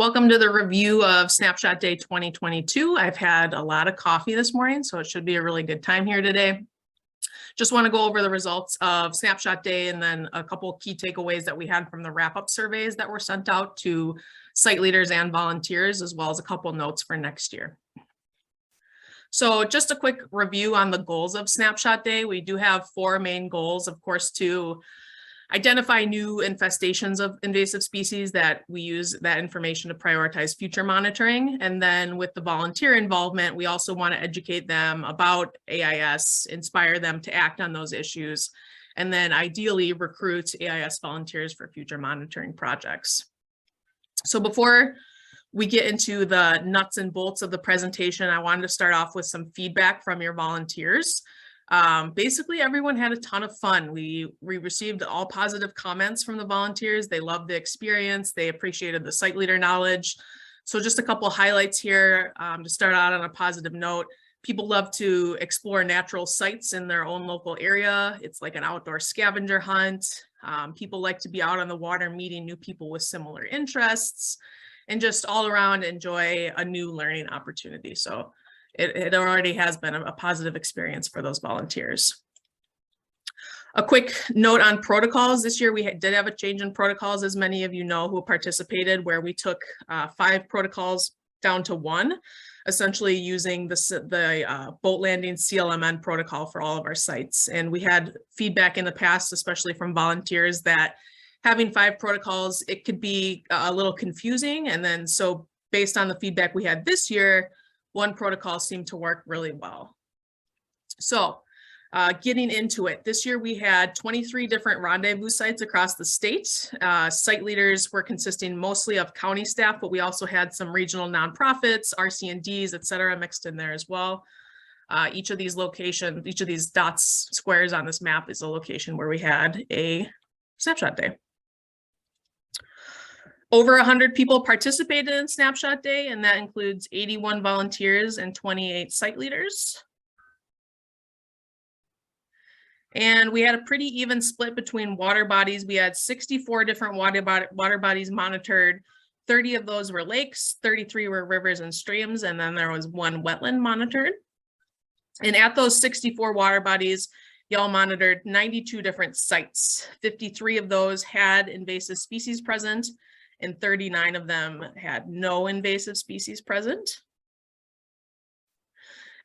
Welcome to the review of Snapshot Day 2022. I've had a lot of coffee this morning, so it should be a really good time here today. Just want to go over the results of Snapshot Day and then a couple key takeaways that we had from the wrap-up surveys that were sent out to site leaders and volunteers, as well as a couple notes for next year. So just a quick review on the goals of Snapshot Day. We do have 4 main goals, of course, to identify new infestations of invasive species that we use that information to prioritize future monitoring. And then with the volunteer involvement, we also want to educate them about AIS, inspire them to act on those issues, and then ideally recruit AIS volunteers for future monitoring projects. So before we get into the nuts and bolts of the presentation, I wanted to start off with some feedback from your volunteers. Basically, everyone had a ton of fun. We received all positive comments from the volunteers. They loved the experience. They appreciated the site leader knowledge. So just a couple highlights here to start out on a positive note. People love to explore natural sites in their own local area. It's like an outdoor scavenger hunt. People like to be out on the water, meeting new people with similar interests, and just all around enjoy a new learning opportunity. So it already has been a positive experience for those volunteers. A quick note on protocols. This year we did have a change in protocols, as many of you know who participated, where we took 5 protocols down to 1, essentially using the boat landing CLMN protocol for all of our sites. And we had feedback in the past, especially from volunteers, that having 5 protocols, it could be a little confusing. And then so based on the feedback we had this year, 1 protocol seemed to work really well. So getting into it, this year we had 23 different rendezvous sites across the state. Site leaders were consisting mostly of county staff, but we also had some regional nonprofits, RC&Ds, et cetera, mixed in there as well. Each of these locations, each of these dots, squares on this map is a location where we had a Snapshot Day. Over 100 people participated in Snapshot Day, and that includes 81 volunteers and 28 site leaders. And we had a pretty even split between water bodies. We had 64 different water bodies monitored. 30 of those were lakes, 33 were rivers and streams, and then there was 1 wetland monitored. And at those 64 water bodies, y'all monitored 92 different sites. 53 of those had invasive species present, and 39 of them had no invasive species present.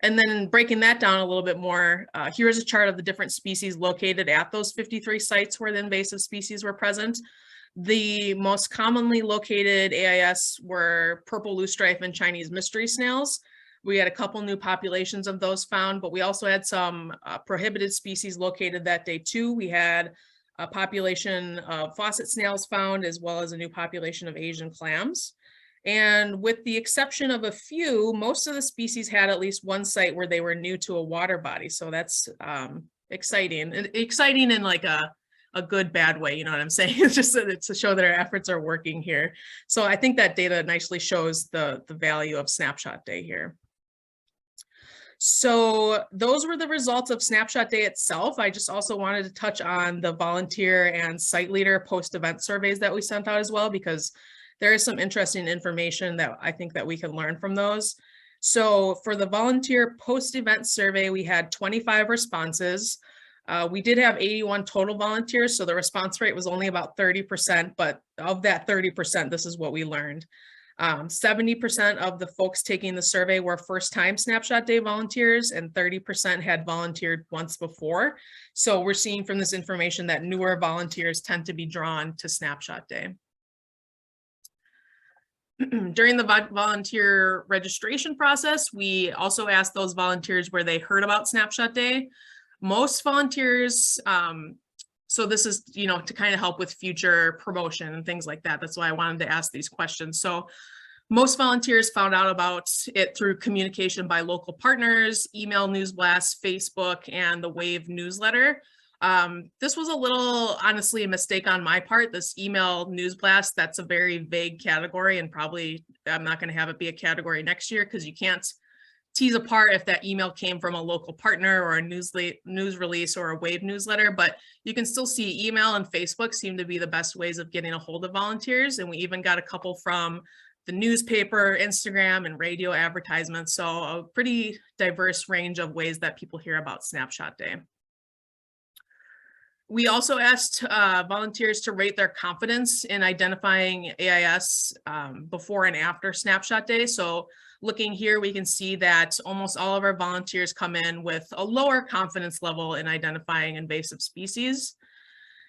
And then breaking that down a little bit more, here's a chart of the different species located at those 53 sites where the invasive species were present. The most commonly located AIS were purple loosestrife and Chinese mystery snails. We had a couple new populations of those found, but we also had some prohibited species located that day too. We had a population of faucet snails found, as well as a new population of Asian clams. And with the exception of a few, most of the species had at least 1 site where they were new to a water body. So that's exciting. Exciting in like a good, bad way, you know what I'm saying? It's just to show that our efforts are working here. So I think that data nicely shows the value of Snapshot Day here. So those were the results of Snapshot Day itself. I just also wanted to touch on the volunteer and site leader post-event surveys that we sent out as well, because there is some interesting information that I think that we can learn from those. So for the volunteer post-event survey, we had 25 responses. We did have 81 total volunteers, so the response rate was only about 30%, but of that 30%, this is what we learned. 70% of the folks taking the survey were first-time Snapshot Day volunteers, and 30% had volunteered once before. So we're seeing from this information that newer volunteers tend to be drawn to Snapshot Day. During the volunteer registration process, we also asked those volunteers where they heard about Snapshot Day. Most volunteers, so this is, you know, to kind of help with future promotion and things like that. That's why I wanted to ask these questions. So most volunteers found out about it through communication by local partners, email news blasts, Facebook, and the WAVE newsletter. This was a little, honestly, a mistake on my part. This email news blast, that's a very vague category, and probably I'm not going to have it be a category next year because you can't tease apart if that email came from a local partner or a news release or a WAVE newsletter, but you can still see email and Facebook seem to be the best ways of getting a hold of volunteers. And we even got a couple from the newspaper, Instagram, and radio advertisements. So a pretty diverse range of ways that people hear about Snapshot Day. We also asked volunteers to rate their confidence in identifying AIS before and after Snapshot Day. So looking here, we can see that almost all of our volunteers come in with a lower confidence level in identifying invasive species.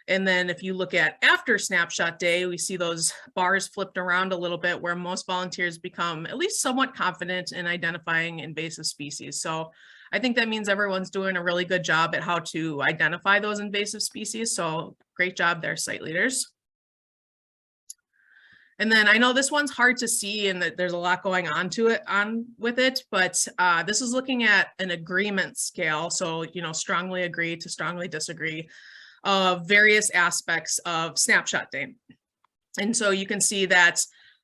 And then if you look at after Snapshot Day, we see those bars flipped around a little bit where most volunteers become at least somewhat confident in identifying invasive species. So I think that means everyone's doing a really good job at how to identify those invasive species. So great job there, site leaders. And then I know this one's hard to see and that there's a lot going on with it, but this is looking at an agreement scale. So, you know, strongly agree to strongly disagree of various aspects of Snapshot Day. And so you can see that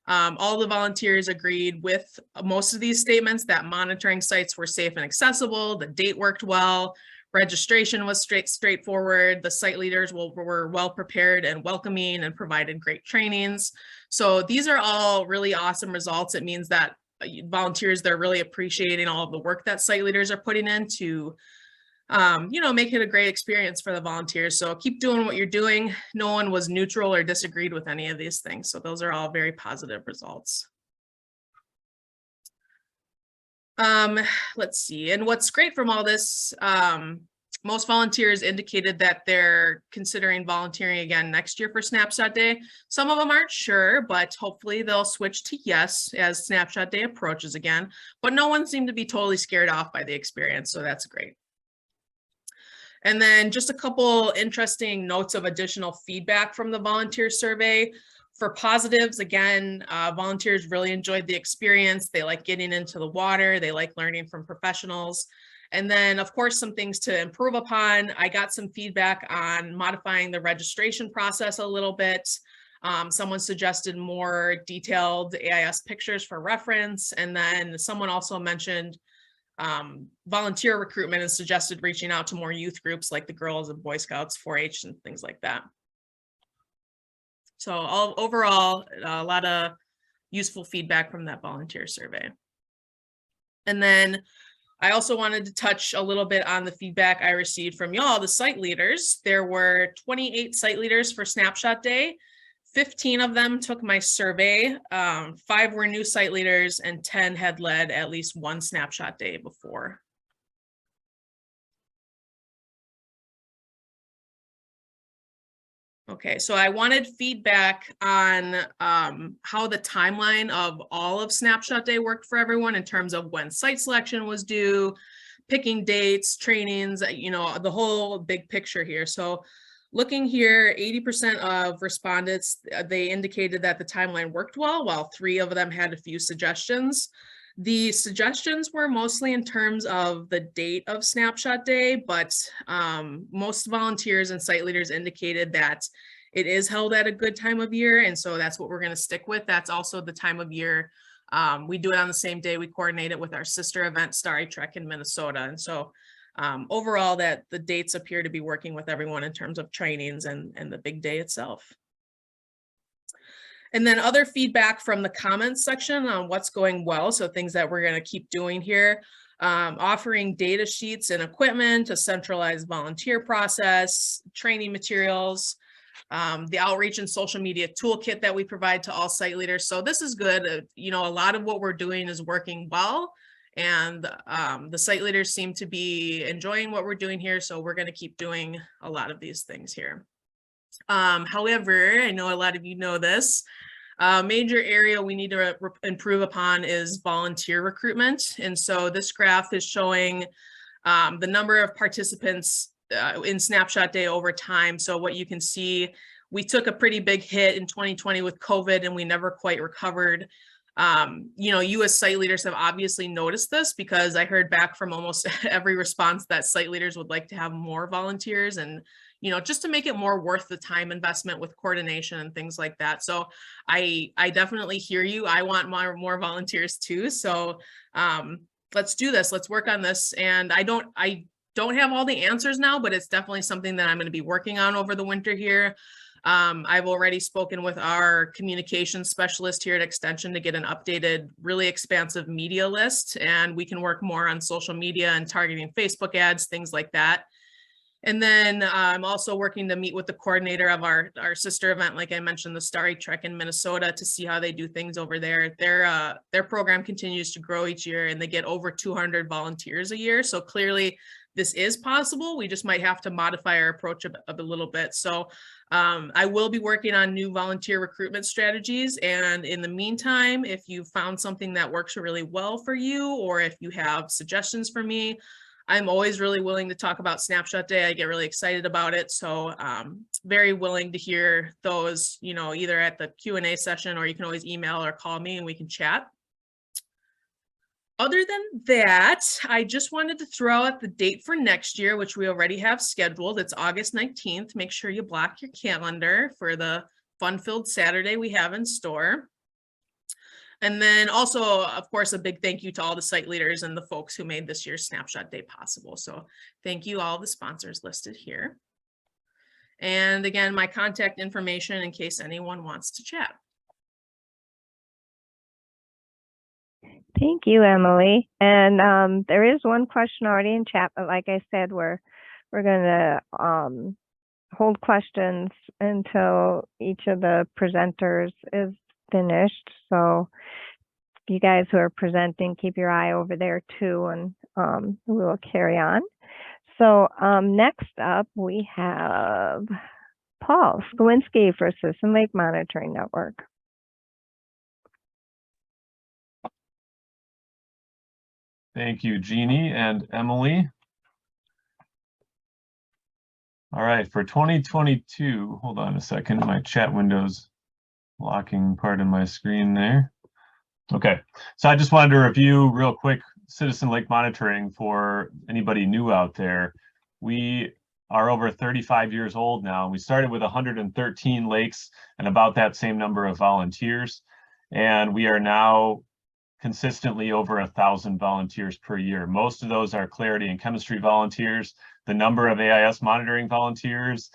all the volunteers agreed with most of these statements, that monitoring sites were safe and accessible, the date worked well, registration was straightforward, the site leaders were well prepared and welcoming and provided great trainings. So these are all really awesome results. It means that volunteers, they're really appreciating all of the work that site leaders are putting in to you know, make it a great experience for the volunteers. So keep doing what you're doing. No one was neutral or disagreed with any of these things. So those are all very positive results. Let's see. And what's great from all this, most volunteers indicated that they're considering volunteering again next year for Snapshot Day. Some of them aren't sure, but hopefully they'll switch to yes as Snapshot Day approaches again. But no one seemed to be totally scared off by the experience. So that's great. And then just a couple interesting notes of additional feedback from the volunteer survey. For positives, again, volunteers really enjoyed the experience. They like getting into the water. They like learning from professionals. And then, of course, some things to improve upon. I got some feedback on modifying the registration process a little bit. Someone suggested more detailed AIS pictures for reference. And then someone also mentioned volunteer recruitment and suggested reaching out to more youth groups like the Girls and Boy Scouts, 4-H, and things like that. So overall, a lot of useful feedback from that volunteer survey. And then I also wanted to touch a little bit on the feedback I received from y'all, the site leaders. There were 28 site leaders for Snapshot Day. 15 of them took my survey, 5 were new site leaders, and 10 had led at least one Snapshot Day before. Okay, so I wanted feedback on how the timeline of all of Snapshot Day worked for everyone in terms of when site selection was due, picking dates, trainings, you know, the whole big picture here. So looking here, 80% of respondents, they indicated that the timeline worked well, while 3 of them had a few suggestions. The suggestions were mostly in terms of the date of Snapshot Day, but most volunteers and site leaders indicated that it is held at a good time of year, and so that's what we're going to stick with. That's also the time of year. We do it on the same day. We coordinate it with our sister event, Starry Trek in Minnesota, and so overall, that the dates appear to be working with everyone in terms of trainings and the big day itself. And then other feedback from the comments section on what's going well. So things that we're going to keep doing here, offering data sheets and equipment, a centralized volunteer process, training materials, the outreach and social media toolkit that we provide to all site leaders. So this is good. You know, a lot of what we're doing is working well. And the site leaders seem to be enjoying what we're doing here. So we're going to keep doing a lot of these things here. However, I know a lot of you know this. Major area we need to improve upon is volunteer recruitment. And so this graph is showing the number of participants in Snapshot Day over time. So what you can see, we took a pretty big hit in 2020 with COVID and we never quite recovered. You know, you as site leaders have obviously noticed this, because I heard back from almost every response that site leaders would like to have more volunteers and, you know, just to make it more worth the time investment with coordination and things like that. So I definitely hear you. I want more volunteers too. So let's do this. Let's work on this. And I don't have all the answers now, but it's definitely something that I'm going to be working on over the winter here. I've already spoken with our communications specialist here at Extension to get an updated, really expansive media list, and we can work more on social media and targeting Facebook ads, things like that. And then I'm also working to meet with the coordinator of our sister event, like I mentioned, the Starry Trek in Minnesota, to see how they do things over there. Their program continues to grow each year, and they get over 200 volunteers a year. So clearly this is possible. We just might have to modify our approach a little bit. So I will be working on new volunteer recruitment strategies. And in the meantime, if you found something that works really well for you, or if you have suggestions for me, I'm always really willing to talk about Snapshot Day. I get really excited about it. So very willing to hear those, you know, either at the Q&A session, or you can always email or call me and we can chat. Other than that, I just wanted to throw out the date for next year, which we already have scheduled. It's August 19th. Make sure you block your calendar for the fun-filled Saturday we have in store. And then also, of course, a big thank you to all the site leaders and the folks who made this year's Snapshot Day possible. So thank you, all the sponsors listed here. And again, my contact information in case anyone wants to chat. Thank you, Emily. And there is one question already in chat, but like I said, we're going to hold questions until each of the presenters is finished. So you guys who are presenting, keep your eye over there too, and we will carry on. So next up, we have Paul Skawinski for System Lake Monitoring Network. Thank you, Jeannie and Emily. All right, for 2022, hold on a second, my chat window's blocking part of my screen there. Okay, so I just wanted to review real quick Citizen Lake Monitoring for anybody new out there. We are over 35 years old now. We started with 113 lakes and about that same number of volunteers. And we are now consistently over 1,000 volunteers per year. Most of those are clarity and chemistry volunteers. The number of AIS monitoring volunteers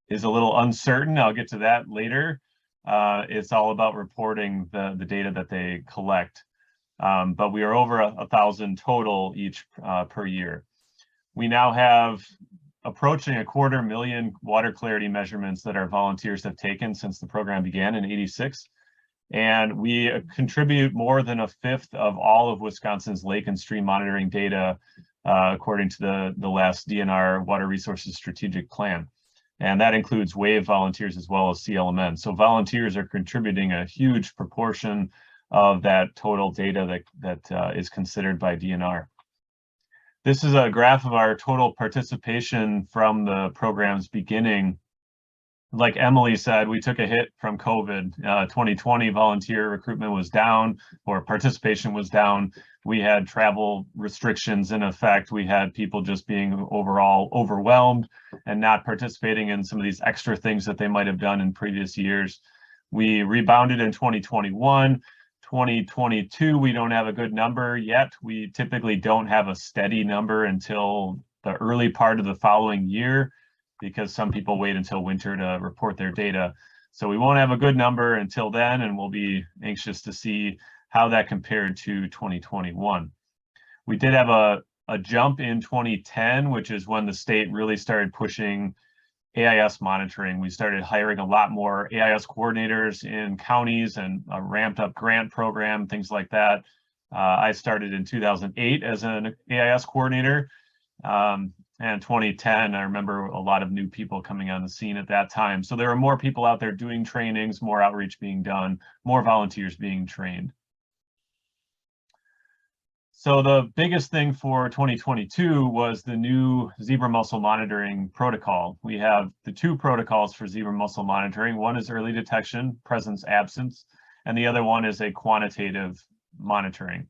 is a little uncertain. I'll get to that later. It's all about reporting the data that they collect. But we are over 1,000 total each per year. We now have approaching 250,000 water clarity measurements that our volunteers have taken since the program began in '86. And we contribute more than 1/5 of all of Wisconsin's lake and stream monitoring data, according to the last DNR Water Resources Strategic Plan. And that includes WAVE volunteers as well as CLMN. So volunteers are contributing a huge proportion of that total data that is considered by DNR. This is a graph of our total participation from the program's beginning. Like Emily said, we took a hit from COVID. 2020 volunteer recruitment was down, or participation was down. We had travel restrictions in effect. We had people just being overall overwhelmed and not participating in some of these extra things that they might have done in previous years. We rebounded in 2021. 2022, we don't have a good number yet. We typically don't have a steady number until the early part of the following year, because some people wait until winter to report their data. So we won't have a good number until then, and we'll be anxious to see how that compared to 2021. We did have a jump in 2010, which is when the state really started pushing AIS monitoring. We started hiring a lot more AIS coordinators in counties and a ramped up grant program, things like that. I started in 2008 as an AIS coordinator. And 2010, I remember a lot of new people coming on the scene at that time. So there are more people out there doing trainings, more outreach being done, more volunteers being trained. So the biggest thing for 2022 was the new zebra mussel monitoring protocol. We have the two protocols for zebra mussel monitoring. One is early detection, presence, absence, and the other one is a quantitative monitoring.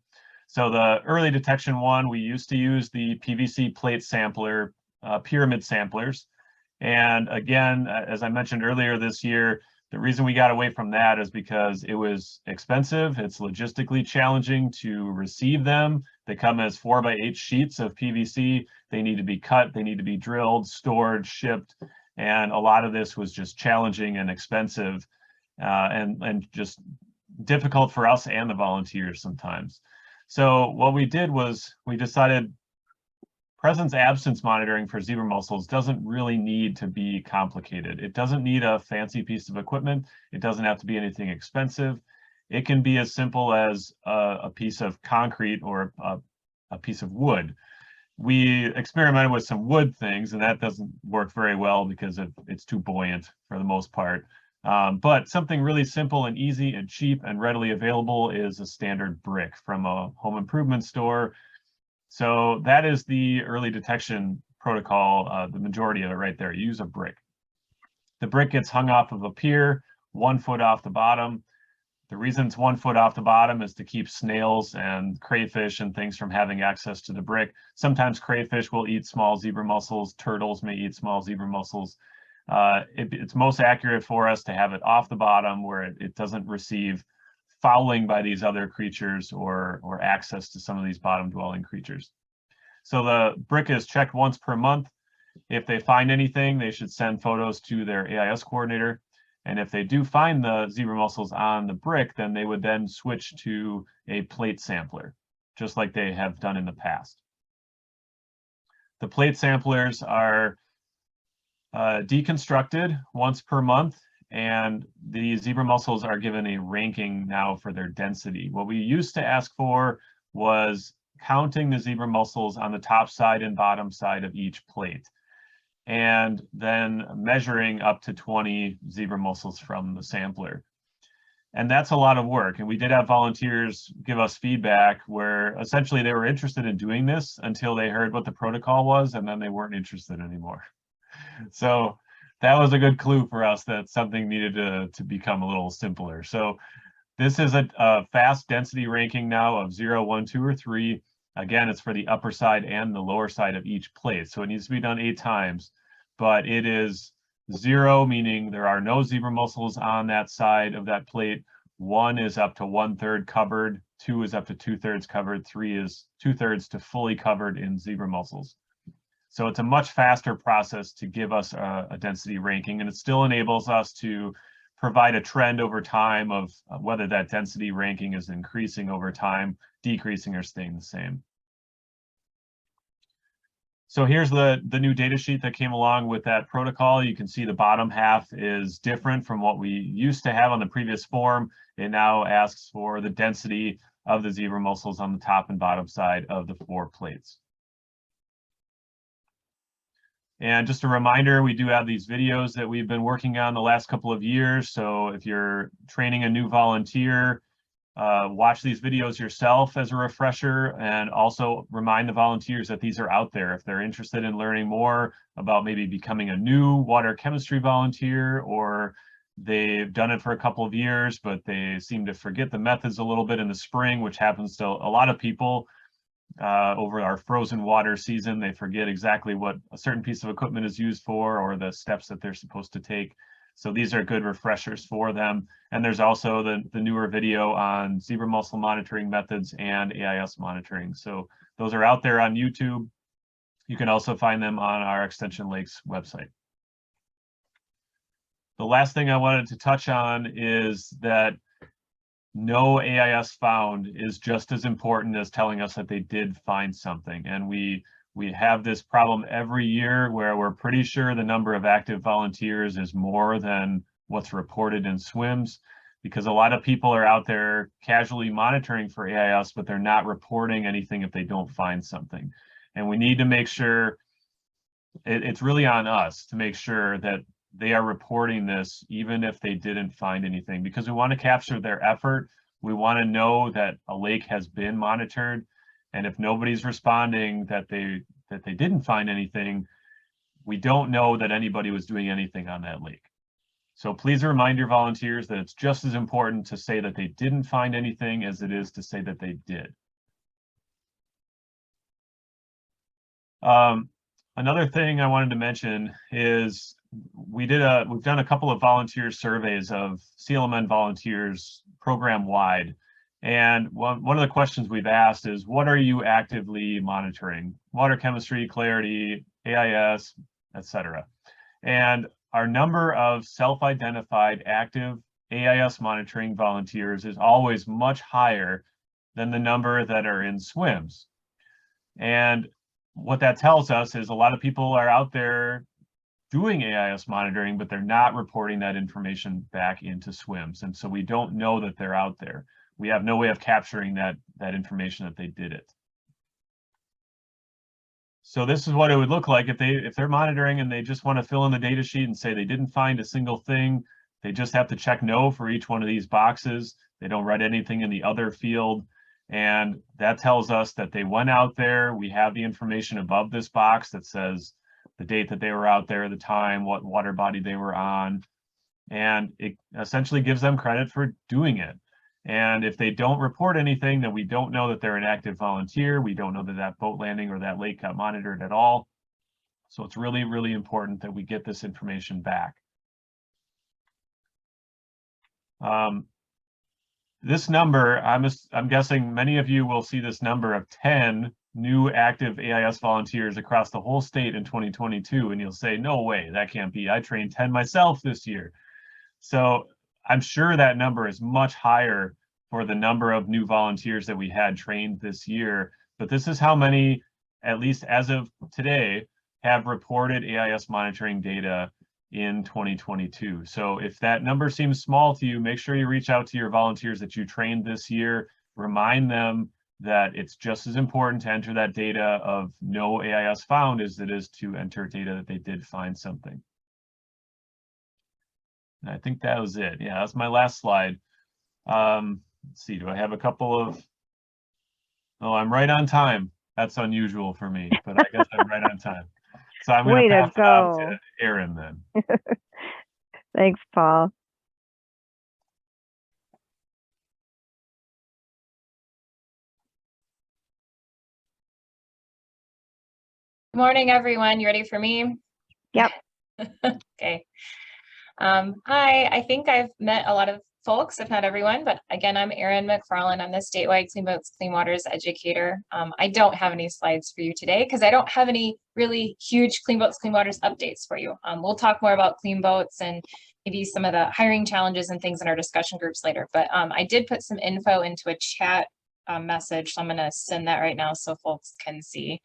So the early detection one, we used to use the PVC plate sampler, pyramid samplers. And again, as I mentioned earlier this year, the reason we got away from that is because it was expensive. It's logistically challenging to receive them. They come as 4x8 sheets of PVC. They need to be cut, they need to be drilled, stored, shipped. And a lot of this was just challenging and expensive and just difficult for us and the volunteers sometimes. So what we did was we decided presence absence monitoring for zebra mussels doesn't really need to be complicated. It doesn't need a fancy piece of equipment. It doesn't have to be anything expensive. It can be as simple as a piece of concrete or a piece of wood. We experimented with some wood things, and that doesn't work very well because it's too buoyant for the most part. But something really simple and easy and cheap and readily available is a standard brick from a home improvement store. So that is the early detection protocol, the majority of it right there. Use a brick. The brick gets hung off of a pier, 1 foot off the bottom. The reason it's 1 foot off the bottom is to keep snails and crayfish and things from having access to the brick. Sometimes crayfish will eat small zebra mussels. Turtles may eat small zebra mussels. It's most accurate for us to have it off the bottom where it doesn't receive fouling by these other creatures or access to some of these bottom dwelling creatures. So the brick is checked once per month. If they find anything, they should send photos to their AIS coordinator. And if they do find the zebra mussels on the brick, then they would then switch to a plate sampler, just like they have done in the past. The plate samplers are deconstructed once per month, and the zebra mussels are given a ranking now for their density. What we used to ask for was counting the zebra mussels on the top side and bottom side of each plate, and then measuring up to 20 zebra mussels from the sampler. And that's a lot of work. And we did have volunteers give us feedback where essentially they were interested in doing this until they heard what the protocol was, and then they weren't interested anymore. So that was a good clue for us that something needed to become a little simpler. So this is a fast density ranking now of 0, 1, 2, or 3. Again, it's for the upper side and the lower side of each plate. So it needs to be done 8 times, but it is 0, meaning there are no zebra mussels on that side of that plate. 1 is up to 1/3 covered. 2 is up to 2/3 covered. 3 is 2/3 to fully covered in zebra mussels. So it's a much faster process to give us a density ranking, and it still enables us to provide a trend over time of whether that density ranking is increasing over time, decreasing, or staying the same. So here's the new data sheet that came along with that protocol. You can see the bottom half is different from what we used to have on the previous form. It now asks for the density of the zebra mussels on the top and bottom side of the 4 plates. And just a reminder, we do have these videos that we've been working on the last couple of years. So if you're training a new volunteer, watch these videos yourself as a refresher, and also remind the volunteers that these are out there. If they're interested in learning more about maybe becoming a new water chemistry volunteer, or they've done it for a couple of years, but they seem to forget the methods a little bit in the spring, which happens to a lot of people. Over our frozen water season, they forget exactly what a certain piece of equipment is used for or the steps that they're supposed to take. So these are good refreshers for them. And there's also the newer video on zebra mussel monitoring methods and AIS monitoring. So those are out there on YouTube. You can also find them on our Extension Lakes website. The last thing I wanted to touch on is that no AIS found is just as important as telling us that they did find something. And we have this problem every year where we're pretty sure the number of active volunteers is more than what's reported in swims, because a lot of people are out there casually monitoring for AIS, but they're not reporting anything if they don't find something. And we need to make sure, it's really on us to make sure that they are reporting this even if they didn't find anything, because we want to capture their effort. We want to know that a lake has been monitored, and if nobody's responding that they didn't find anything, we don't know that anybody was doing anything on that lake. So please remind your volunteers that it's just as important to say that they didn't find anything as it is to say that they did. Another thing I wanted to mention is we've done a couple of volunteer surveys of CLMN volunteers program wide. And one of the questions we've asked is, what are you actively monitoring? Water chemistry, clarity, AIS, etc. And our number of self-identified active AIS monitoring volunteers is always much higher than the number that are in swims. And what that tells us is a lot of people are out there doing AIS monitoring, but they're not reporting that information back into swims. And so we don't know that they're out there. We have no way of capturing that information that they did it. So this is what it would look like if they're monitoring and they just want to fill in the data sheet and say they didn't find a single thing. They just have to check no for each one of these boxes. They don't write anything in the other field. And that tells us that they went out there. We have the information above this box that says the date that they were out there, the time, what water body they were on. And it essentially gives them credit for doing it. And if they don't report anything, then we don't know that they're an active volunteer. We don't know that that boat landing or that lake got monitored at all. So it's really, really important that we get this information back. This number, I'm guessing many of you will see this number of 10 new active AIS volunteers across the whole state in 2022, and you'll say, no way, that can't be. I trained 10 myself this year. So I'm sure that number is much higher for the number of new volunteers that we had trained this year. But this is how many, at least as of today, have reported AIS monitoring data in 2022. So if that number seems small to you, make sure you reach out to your volunteers that you trained this year. Remind them that it's just as important to enter that data of no AIS found as it is to enter data that they did find something. And I think that was it. Yeah, that's my last slide. Let's see, do I have a couple of, oh, I'm right on time. That's unusual for me, but I guess I'm right on time. So I'm going to pass it off to Erin then. Thanks, Paul. Good morning, everyone. You ready for me? Yep. Okay. Hi, I think I've met a lot of folks, if not everyone, but again, I'm Erin McFarlane. I'm the statewide Clean Boats, Clean Waters educator. I don't have any slides for you today because I don't have any really huge Clean Boats, Clean Waters updates for you. We'll talk more about clean boats and maybe some of the hiring challenges and things in our discussion groups later. But I did put some info into a chat message, so I'm going to send that right now so folks can see.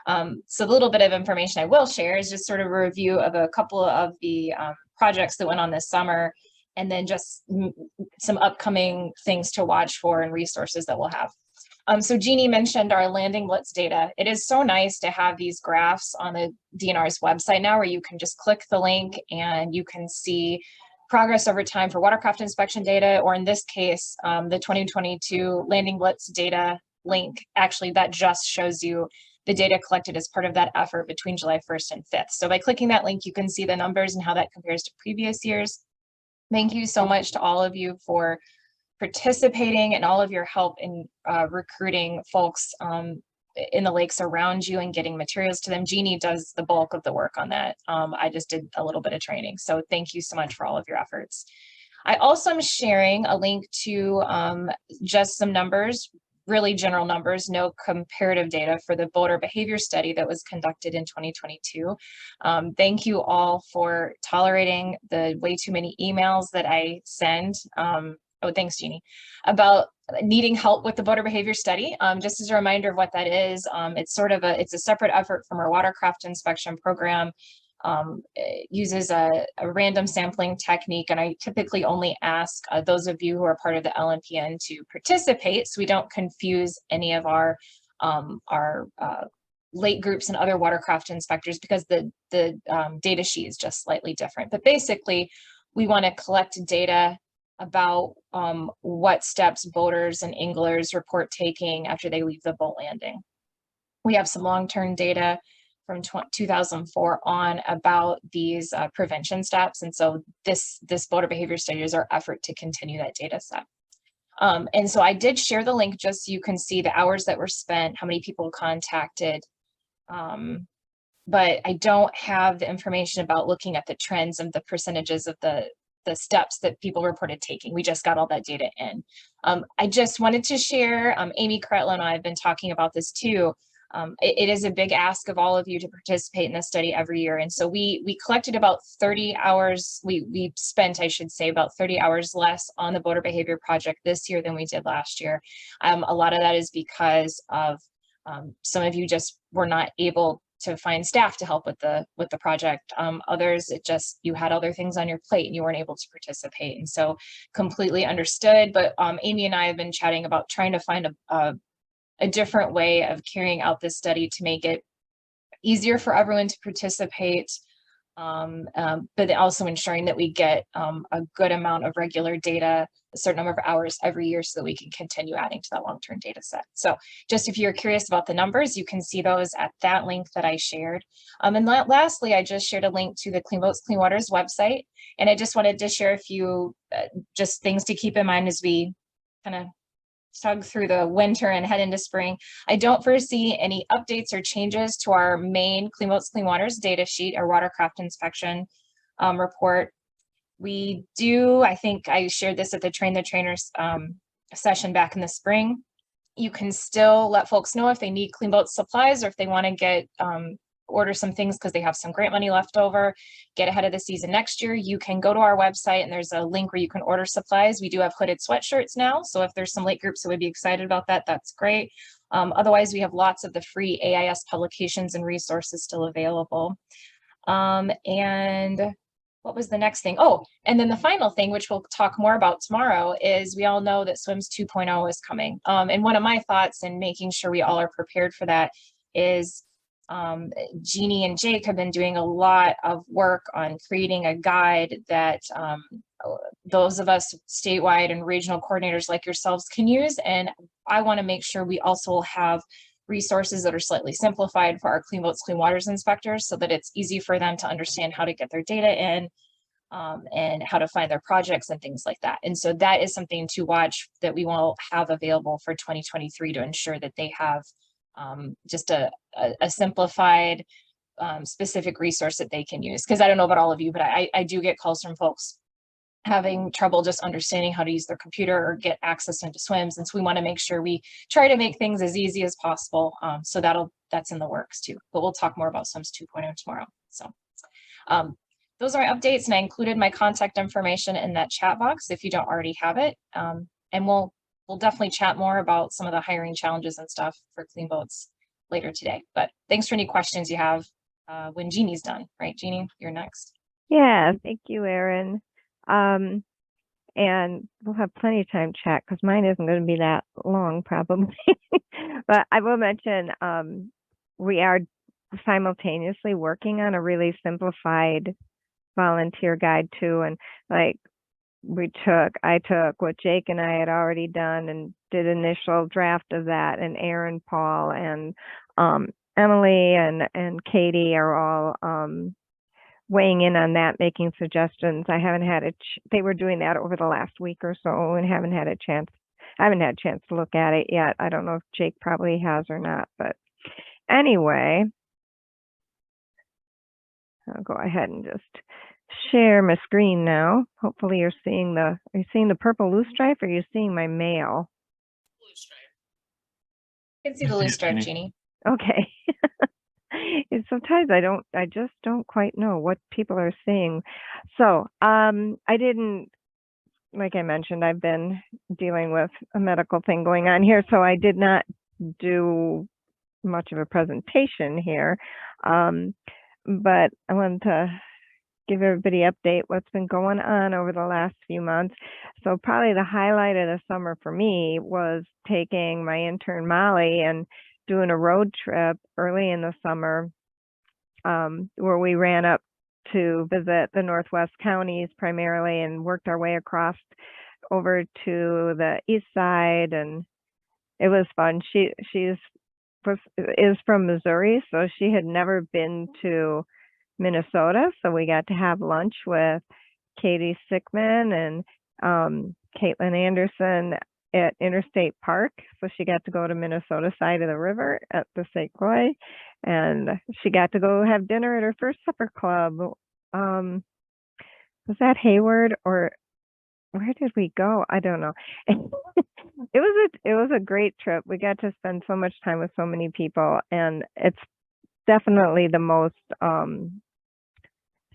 So a little bit of information I will share is just sort of a review of a couple of the projects that went on this summer, and then just some upcoming things to watch for and resources that we'll have. So Jeanne mentioned our landing blitz data. It is so nice to have these graphs on the DNR's website now where you can just click the link and you can see progress over time for watercraft inspection data, or in this case, the 2022 landing blitz data link. Actually, that just shows you the data collected as part of that effort between July 1st and 5th. So by clicking that link, you can see the numbers and how that compares to previous years. Thank you so much to all of you for participating and all of your help in recruiting folks in the lakes around you and getting materials to them. Jeanne does the bulk of the work on that. I just did a little bit of training. So thank you so much for all of your efforts. I also am sharing a link to just some numbers, really general numbers, no comparative data for the boater behavior study that was conducted in 2022. Thank you all for tolerating the way too many emails that I send. Oh, thanks, Jeanne, about needing help with the boater behavior study. Just as a reminder of what that is, it's a separate effort from our watercraft inspection program. It uses a random sampling technique, and I typically only ask those of you who are part of the LNPN to participate so we don't confuse any of our lake groups and other watercraft inspectors, because the data sheet is just slightly different. But basically, we want to collect data about what steps boaters and anglers report taking after they leave the boat landing. We have some long-term data from 2004 on about these prevention steps. And so this boater behavior study is our effort to continue that data set. And so I did share the link just so you can see the hours that were spent, how many people contacted, but I don't have the information about looking at the trends and the percentages of the steps that people reported taking. We just got all that data in. I just wanted to share, Amy Kretlow and I have been talking about this too. It is a big ask of all of you to participate in this study every year. And so we collected about 30 hours, we spent, I should say, about 30 hours less on the voter behavior project this year than we did last year. A lot of that is because of some of you just were not able to find staff to help with the project. Others, it just, you had other things on your plate and you weren't able to participate. And so completely understood. But Amy and I have been chatting about trying to find a different way of carrying out this study to make it easier for everyone to participate, but also ensuring that we get a good amount of regular data, a certain number of hours every year so that we can continue adding to that long-term data set. So just if you're curious about the numbers, you can see those at that link that I shared. And lastly, I just shared a link to the Clean Boats, Clean Waters website. And I just wanted to share a few just things to keep in mind as we kind of tug through the winter and head into spring. I don't foresee any updates or changes to our main Clean Boats, Clean Waters data sheet or watercraft inspection report. We do, I think I shared this at the Train the Trainers session back in the spring. You can still let folks know if they need Clean Boats supplies or if they want to get order some things because they have some grant money left over, get ahead of the season next year. You can go to our website and there's a link where you can order supplies. We do have hooded sweatshirts now. So if there's some lake groups that would be excited about that, that's great. Otherwise, we have lots of the free AIS publications and resources still available. And what was the next thing? Oh, and then the final thing, which we'll talk more about tomorrow, is we all know that SWIMS 2.0 is coming. And one of my thoughts in making sure we all are prepared for that is Jeannie and Jake have been doing a lot of work on creating a guide that those of us statewide and regional coordinators like yourselves can use. And I want to make sure we also have resources that are slightly simplified for our Clean Boats, Clean Waters inspectors so that it's easy for them to understand how to get their data in and how to find their projects and things like that. And so that is something to watch that we will have available for 2023 to ensure that they have just a simplified, specific resource that they can use. Because I don't know about all of you, but I do get calls from folks having trouble just understanding how to use their computer or get access into SWIMS. And so we want to make sure we try to make things as easy as possible. So that's in the works too. But we'll talk more about SWIMS 2.0 tomorrow. So those are my updates, and I included my contact information in that chat box if you don't already have it. And we'll definitely chat more about some of the hiring challenges and stuff for Clean Boats later today. But thanks for any questions you have when Jeannie's done. Right, Jeannie, you're next. Yeah, thank you, Erin. And we'll have plenty of time to chat because mine isn't going to be that long probably. But I will mention we are simultaneously working on a really simplified volunteer guide too. And like I took what Jake and I had already done and did initial draft of that, and Erin, Paul, and Emily and Katie are all weighing in on that, making suggestions. I haven't had they were doing that over the last week or so and I haven't had a chance to look at it yet. I don't know if Jake probably has or not, but anyway, I'll go ahead and just share my screen now. Hopefully you're seeing are you seeing the purple loosestrife or are you seeing my mail? You can see the loosestrife, Jeannie. Okay. And sometimes I just don't quite know what people are seeing. So I didn't, like I mentioned, I've been dealing with a medical thing going on here, so I did not do much of a presentation here. But I wanted to give everybody an update what's been going on over the last few months. So probably the highlight of the summer for me was taking my intern Molly and doing a road trip early in the summer where we ran up to visit the Northwest counties primarily and worked our way across over to the east side, and it was fun. She is from Missouri, so she had never been to Minnesota, so we got to have lunch with Katie Sickman and Caitlin Anderson at Interstate Park. So she got to go to Minnesota side of the river at the St. Croix, and she got to go have dinner at her first supper club. Was that Hayward or where did we go? I don't know. It was a great trip. We got to spend so much time with so many people, and it's definitely the most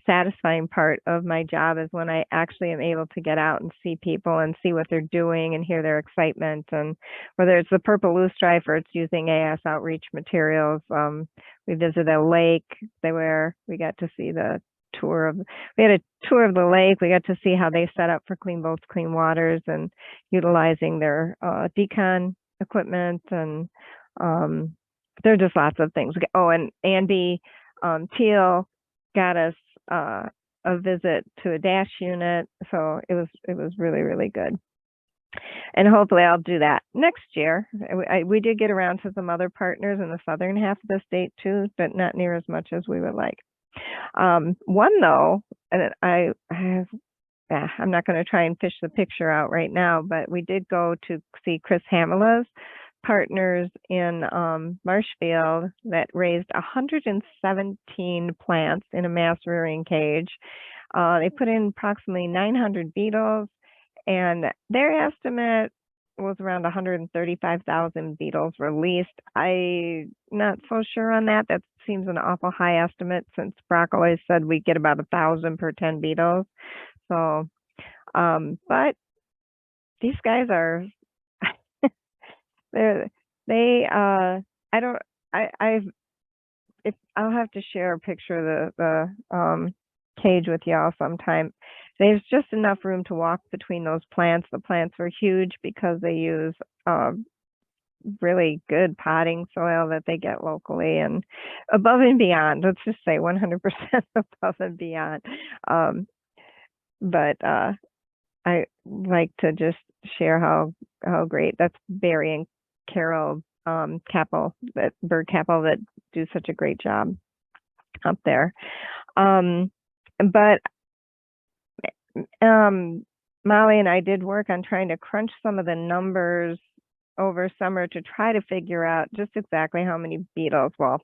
satisfying part of my job is when I actually am able to get out and see people and see what they're doing and hear their excitement. And whether it's the purple loosestrife or it's using AIS outreach materials, we visited a lake. We got to see we had a tour of the lake. We got to see how they set up for clean boats, clean waters, and utilizing their decon equipment. And there are just lots of things. Oh, and Andy Teal got us a visit to a dash unit, so it was really, really good. And hopefully I'll do that next year. We did get around to some other partners in the southern half of the state too, but not near as much as we would like. One though, and I'm not going to try and fish the picture out right now, but we did go to see Chris Hamela's partners in Marshfield that raised 117 plants in a mass rearing cage. They put in approximately 900 beetles, and their estimate was around 135,000 beetles released. I'm not so sure on that. That seems an awful high estimate since Brock always said we get about 1,000 per 10 beetles. So, but these guys are I'll have to share a picture of the cage with y'all sometime. There's just enough room to walk between those plants. The plants are huge because they use really good potting soil that they get locally and above and beyond. Let's just say 100% above and beyond. But I like to just share how great that's Barry and Carol Capel, that Bird Capel, that do such a great job up there. But Molly and I did work on trying to crunch some of the numbers over summer to try to figure out just exactly how many beetles, well,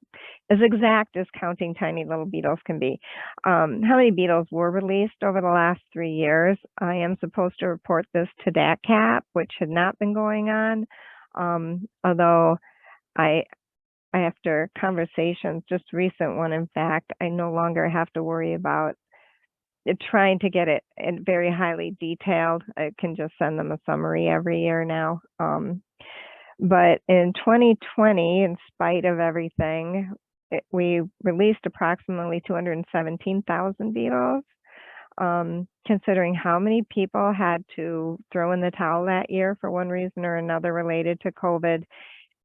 as exact as counting tiny little beetles can be, how many beetles were released over the last 3 years. I am supposed to report this to DATCAP, which had not been going on, although after conversations, just recent one, in fact, I no longer have to worry about trying to get it very highly detailed. I can just send them a summary every year now. But in 2020, in spite of everything, we released approximately 217,000 beetles. Considering how many people had to throw in the towel that year for one reason or another related to COVID,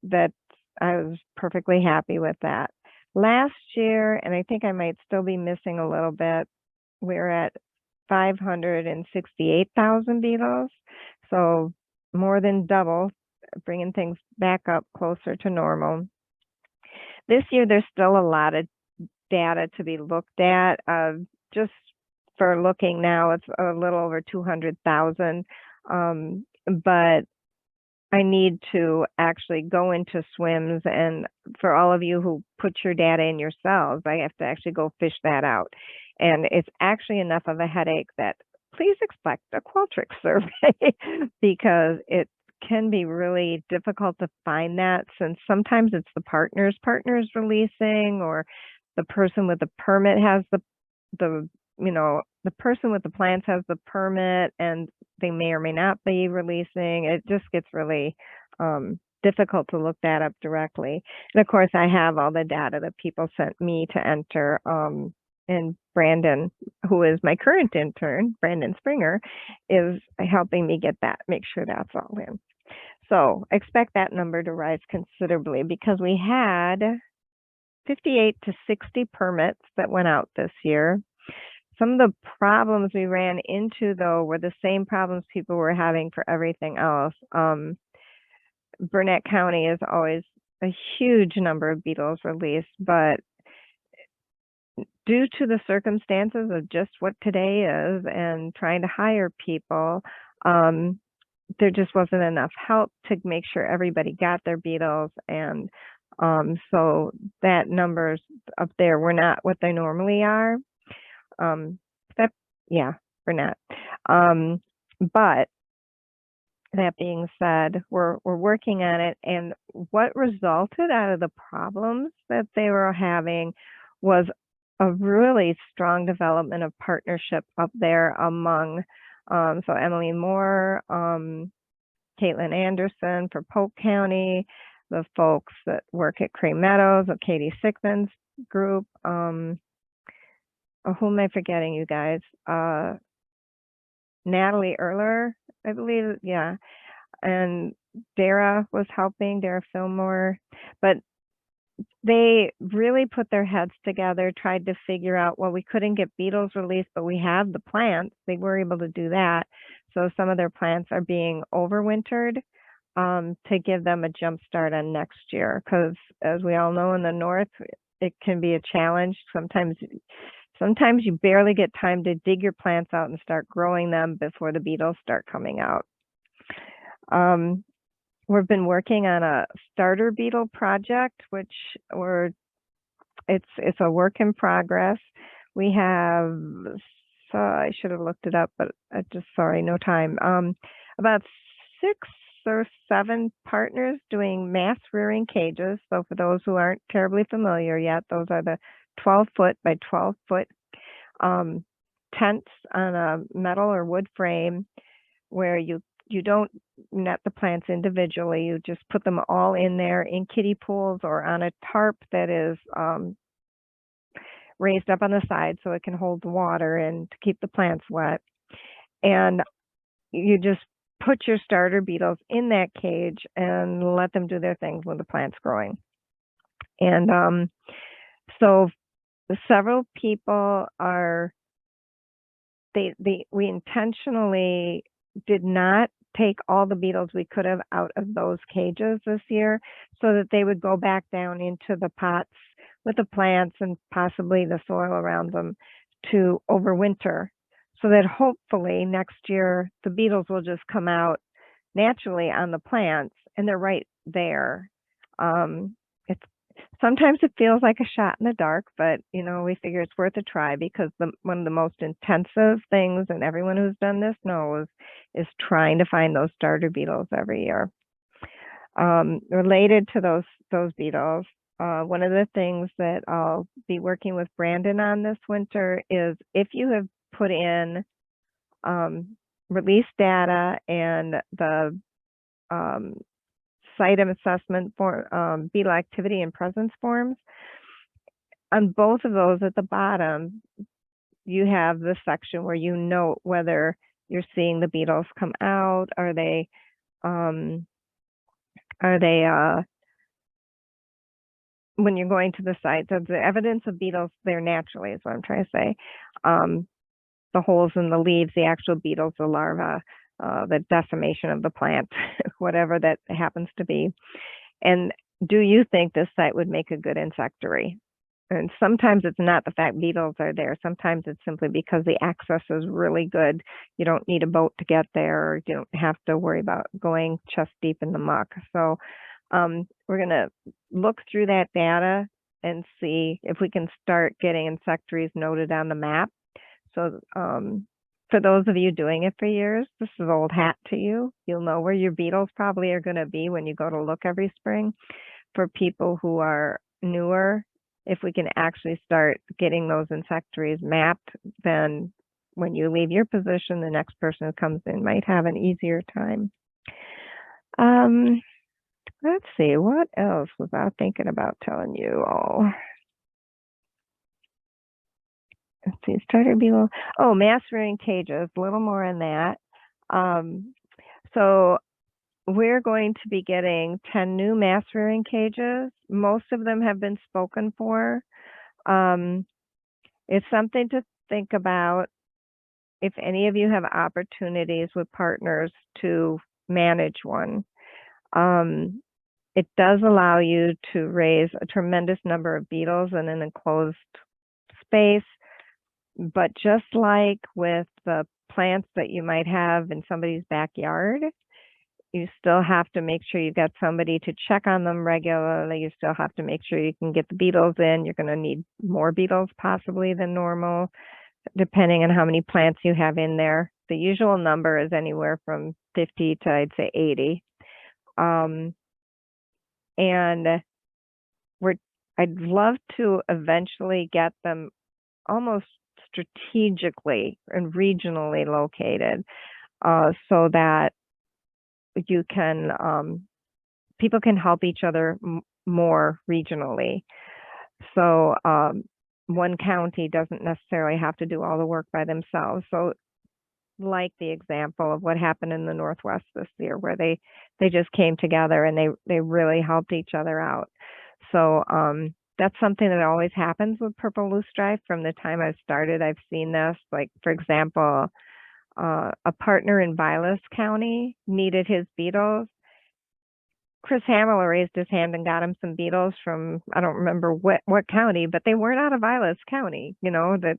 that I was perfectly happy with that. Last year, and I think I might still be missing a little bit, we're at 568,000 beetles, so more than double, bringing things back up closer to normal. This year, there's still a lot of data to be looked at. Just for looking now, it's a little over 200,000, but I need to actually go into swims, and for all of you who put your data in yourselves, I have to actually go fish that out. And it's actually enough of a headache that please expect a Qualtrics survey because it can be really difficult to find that, since sometimes it's the partners releasing, or the person with the permit has the person with the plants has the permit and they may or may not be releasing. It just gets really difficult to look that up directly. And of course, I have all the data that people sent me to enter. And Brandon, who is my current intern, Brandon Springer, is helping me get that, make sure that's all in. So expect that number to rise considerably because we had 58 to 60 permits that went out this year. Some of the problems we ran into, though, were the same problems people were having for everything else. Burnett County is always a huge number of beetles released, but due to the circumstances of just what today is and trying to hire people, there just wasn't enough help to make sure everybody got their beetles. And so that numbers up there were not what they normally are. We're not. But that being said, we're working on it, and what resulted out of the problems that they were having was a really strong development of partnership up there among so Emily Moore, Caitlin Anderson for Polk County, the folks that work at Crane Meadows, Katie Sickman's group. Who am I forgetting, you guys? Natalie Erler, I believe, yeah. And Dara was helping, Dara Fillmore, but they really put their heads together, tried to figure out, well, we couldn't get beetles released, but we have the plants. They were able to do that. So some of their plants are being overwintered to give them a jump start on next year. Because as we all know in the north, it can be a challenge. Sometimes you barely get time to dig your plants out and start growing them before the beetles start coming out. We've been working on a starter beetle project, which it's a work in progress. We have, so I should have looked it up, but I just, sorry, no time. About 6 or 7 partners doing mass rearing cages. So for those who aren't terribly familiar yet, those are the 12-foot by 12-foot tents on a metal or wood frame where you don't net the plants individually. You just put them all in there in kiddie pools or on a tarp that is raised up on the side so it can hold the water and to keep the plants wet. And you just put your starter beetles in that cage and let them do their things when the plant's growing. And so several people are, we intentionally did not take all the beetles we could have out of those cages this year so that they would go back down into the pots with the plants and possibly the soil around them to overwinter, so that hopefully next year the beetles will just come out naturally on the plants and they're right there. Sometimes it feels like a shot in the dark, but you know, we figure it's worth a try because one of the most intensive things, and everyone who's done this knows, is trying to find those starter beetles every year. Related to those beetles, one of the things that I'll be working with Brandon on this winter is if you have put in release data and the site assessment for beetle activity and presence forms, on both of those at the bottom, you have the section where you note whether you're seeing the beetles come out. Are they when you're going to the site, so the evidence of beetles there naturally is what I'm trying to say. The holes in the leaves, the actual beetles, the larvae, the decimation of the plant, whatever that happens to be. And do you think this site would make a good insectary? And sometimes it's not the fact beetles are there. Sometimes it's simply because the access is really good. You don't need a boat to get there, or you don't have to worry about going chest deep in the muck. So we're going to look through that data and see if we can start getting insectaries noted on the map. So for those of you doing it for years, this is old hat to you. You'll know where your beetles probably are going to be when you go to look every spring. For people who are newer, if we can actually start getting those insectaries mapped, then when you leave your position, the next person who comes in might have an easier time. Let's see, what else was I thinking about telling you all? Let's see, starter beetle. Oh, mass rearing cages, a little more on that. So we're going to be getting 10 new mass rearing cages. Most of them have been spoken for. It's something to think about if any of you have opportunities with partners to manage one. It does allow you to raise a tremendous number of beetles in an enclosed space. But just like with the plants that you might have in somebody's backyard, you still have to make sure you've got somebody to check on them regularly. You still have to make sure you can get the beetles in. You're going to need more beetles possibly than normal, depending on how many plants you have in there. the usual number is anywhere from 50 to, I'd say, 80. And I'd love to eventually get them almost strategically and regionally located, so that you can, people can help each other more regionally. So one county doesn't necessarily have to do all the work by themselves. So like the example of what happened in the Northwest this year, where they just came together and they really helped each other out. So that's something that always happens with Purple Loosestrife. From the time I've started, I've seen this. Like, for example, a partner in Vilas County needed his beetles. Chris Hamler raised his hand and got him some beetles from, I don't remember what county, but they weren't out of Vilas County. You know, that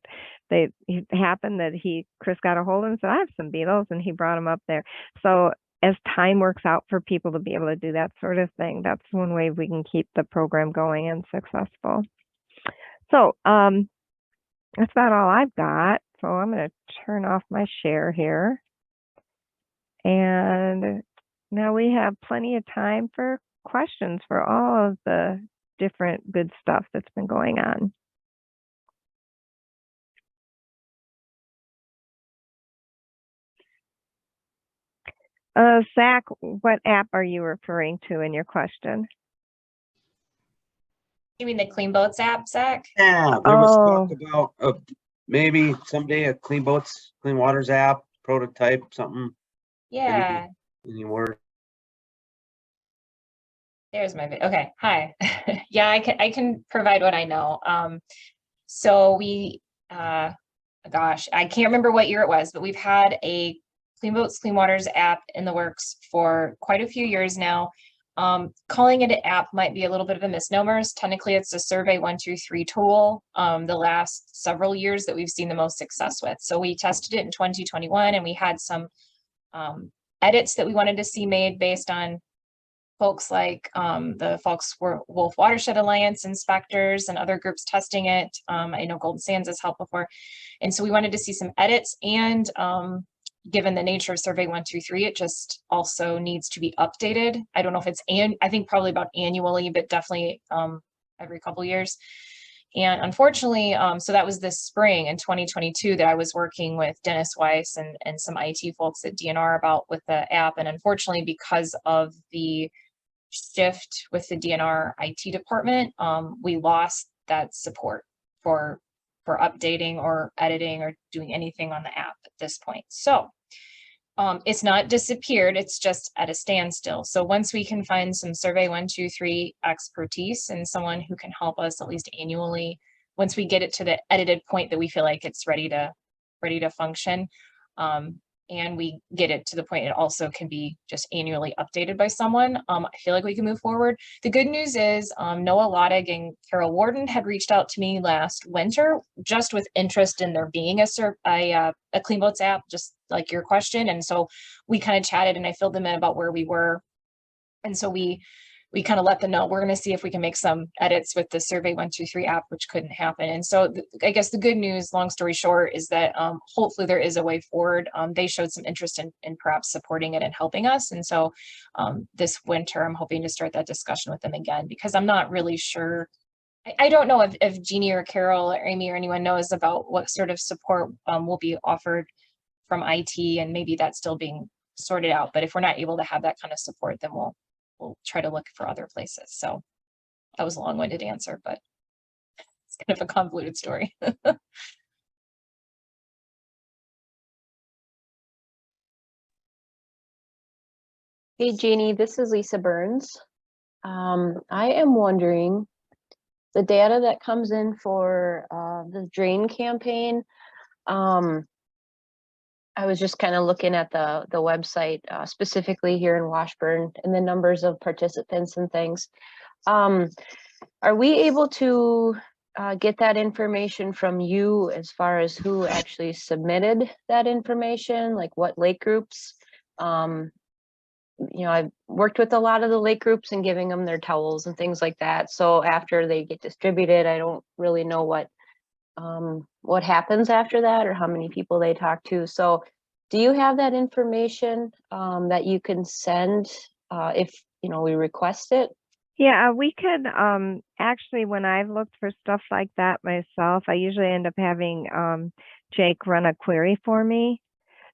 it happened that Chris got a hold of them and said, I have some beetles, and he brought them up there. So as time works out for people to be able to do that sort of thing, that's one way we can keep the program going and successful. So that's about all I've got. So I'm going to turn off my share here. And now we have plenty of time for questions for all of the different good stuff that's been going on. Zach, what app are you referring to in your question? You mean the Clean Boats app, Zach? Yeah, there was talk about maybe someday a Clean Boats, Clean Waters app, prototype, something. Yeah. Any word? There's my video. Okay, hi. Yeah, I can provide what I know. So we, gosh, I can't remember what year it was, but we've had a Clean Boats, Clean Waters app in the works for quite a few years now. Calling it an app might be a little bit of a misnomer. Technically, it's a Survey 123 tool, the last several years that we've seen the most success with. So we tested it in 2021, and we had some edits that we wanted to see made based on folks like the Wolf Watershed Alliance inspectors and other groups testing it. I know Golden Sands has helped before. And so we wanted to see some edits, and given the nature of Survey 123, it just also needs to be updated. I don't know if it's, I think probably about annually, but definitely every couple years. And unfortunately, so that was this spring in 2022 that I was working with Dennis Weiss and some IT folks at DNR about with the app. And unfortunately, because of the shift with the DNR IT department, we lost that support for updating or editing or doing anything on the app at this point. So it's not disappeared, it's just at a standstill. So once we can find some Survey 123 expertise and someone who can help us at least annually, once we get it to the edited point that we feel like it's ready to function, and we get it to the point it also can be just annually updated by someone, I feel like we can move forward. The good news is Noah Lottig and Carol Warden had reached out to me last winter just with interest in there being a Clean Boats app, just like your question. And so we kind of chatted, and I filled them in about where we were. And so we kind of let them know we're going to see if we can make some edits with the Survey 123 app, which couldn't happen. And so I guess the good news, long story short, is that hopefully there is a way forward. They showed some interest in perhaps supporting it and helping us. And so this winter, I'm hoping to start that discussion with them again, because I'm not really sure. I don't know if Jeannie or Carol or Amy or anyone knows about what sort of support will be offered from IT, and maybe that's still being sorted out. But if we're not able to have that kind of support, then we'll try to look for other places. So that was a long-winded answer, but it's kind of a convoluted story. Hey, Jeannie, this is Lisa Burns. I am wondering, the data that comes in for the drain campaign, I was just kind of looking at the website, specifically here in Washburn, and the numbers of participants and things. Are we able to get that information from you as far as who actually submitted that information, like what lake groups? You know, I've worked with a lot of the lake groups and giving them their towels and things like that. So after they get distributed, I don't really know what happens after that or how many people they talk to. So Do you have that information that you can send if, you know, we request it? Yeah, we could, actually, when I've looked for stuff like that myself, I usually end up having, Jake run a query for me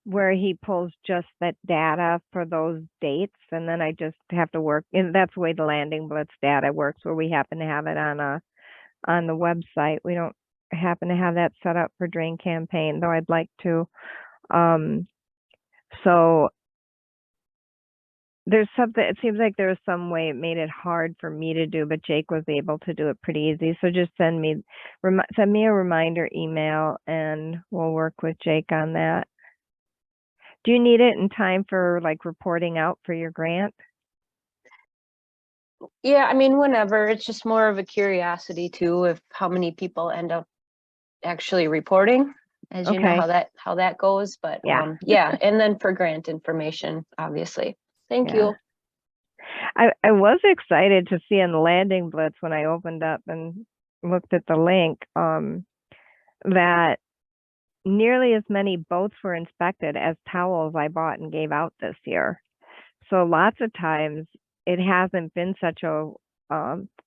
where he pulls just that data for those dates, and then I just have to work, and that's the way the Landing Blitz data works, where we happen to have it on the website. We don't happen to have that set up for Drain Campaign, though I'd like to. So there's something, it seems like there's some way it made it hard for me to do, but Jake was able to do it pretty easy. So just send me a reminder email and we'll work with Jake on that. Do you need it in time for like reporting out for your grant? Yeah, I mean, whenever. It's just more of a curiosity too, of how many people end up actually reporting, as you know Okay. how that goes. But Yeah. yeah, and then for grant information, obviously. Thank Yeah. you. I was excited to see on the Landing Blitz when I opened up and looked at the link, that nearly as many boats were inspected as towels I bought and gave out this year. So lots of times it hasn't been such a